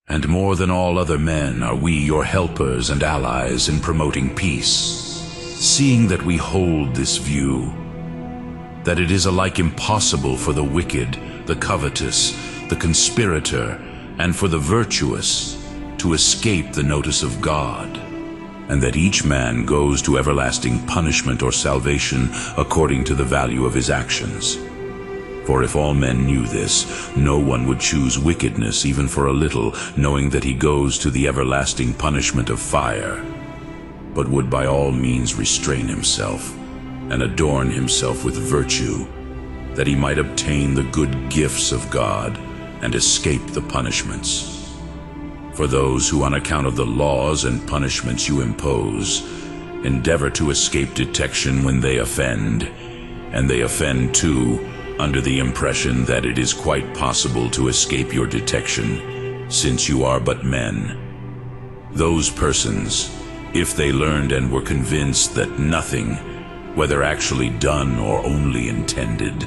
And more than all other men are we your helpers and allies in promoting peace, seeing that we hold this view, that it is alike impossible for the wicked, the covetous, the conspirator, and for the virtuous to escape the notice of God, and that each man goes to everlasting punishment or salvation according to the value of his actions. For if all men knew this, no one would choose wickedness even for a little, knowing that he goes to the everlasting punishment of fire, but would by all means restrain himself and adorn himself with virtue, that he might obtain the good gifts of God and escape the punishments. For those who, on account of the laws and punishments you impose, endeavor to escape detection when they offend, and they offend too, under the impression that it is quite possible to escape your detection, since you are but men. Those persons, if they learned and were convinced that nothing, whether actually done or only intended,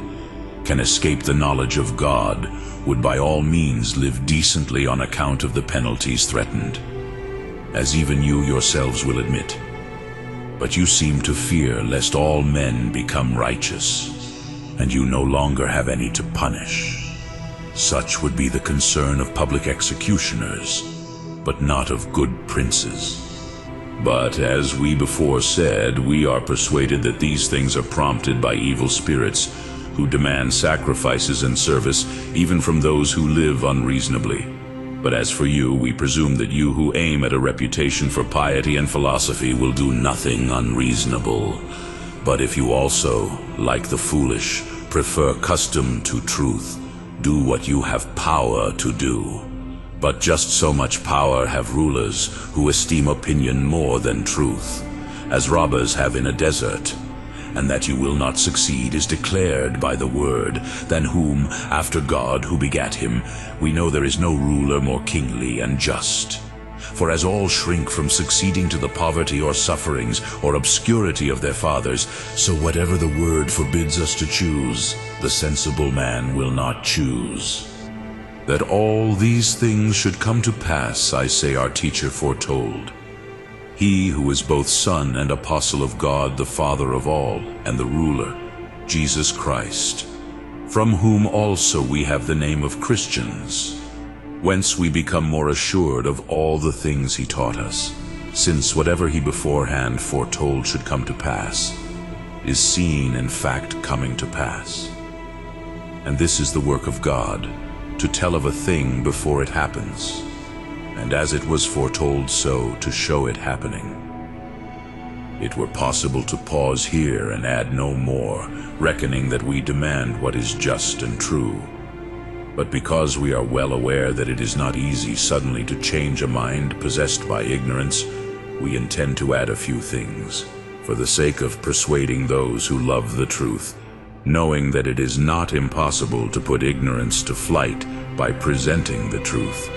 can escape the knowledge of God, would by all means live decently on account of the penalties threatened, as even you yourselves will admit. But you seem to fear lest all men become righteous, and you no longer have any to punish. Such would be the concern of public executioners, but not of good princes. But as we before said, we are persuaded that these things are prompted by evil spirits, who demand sacrifices and service even from those who live unreasonably. But as for you, we presume that you who aim at a reputation for piety and philosophy will do nothing unreasonable. But if you also, like the foolish, prefer custom to truth, do what you have power to do. But just so much power have rulers who esteem opinion more than truth, as robbers have in a desert. And that you will not succeed is declared by the word, than whom, after God who begat him, we know there is no ruler more kingly and just. For as all shrink from succeeding to the poverty or sufferings or obscurity of their fathers, so whatever the word forbids us to choose, the sensible man will not choose. That all these things should come to pass, I say our teacher foretold. He who is both Son and Apostle of God, the Father of all, and the ruler, Jesus Christ, from whom also we have the name of Christians, whence we become more assured of all the things he taught us, since whatever he beforehand foretold should come to pass, is seen in fact coming to pass. And this is the work of God, to tell of a thing before it happens, and as it was foretold so to show it happening. It were possible to pause here and add no more, reckoning that we demand what is just and true. But because we are well aware that it is not easy suddenly to change a mind possessed by ignorance, we intend to add a few things, for the sake of persuading those who love the truth, knowing that it is not impossible to put ignorance to flight by presenting the truth.